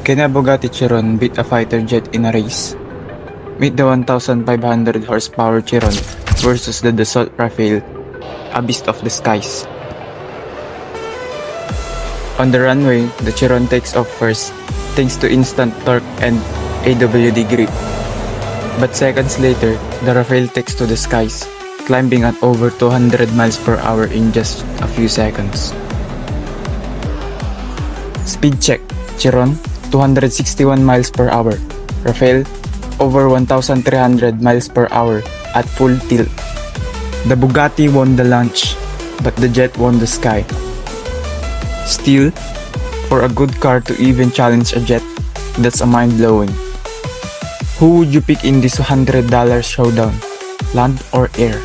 Can a Bugatti Chiron beat a fighter jet in a race? Meet the 1,500 horsepower Chiron versus the Dassault Rafale, a beast of the skies. On the runway, the Chiron takes off first thanks to instant torque and AWD grip. But seconds later, the Rafale takes to the skies, climbing at over 200 miles per hour in just a few seconds. Speed check: Chiron 261 miles per hour, Rafale over 1,300 miles per hour at full tilt. The Bugatti won the launch, but the jet won the sky. Still, for a good car to even challenge a jet, that's a mind-blowing. Who would you pick in this $100 showdown, land or air?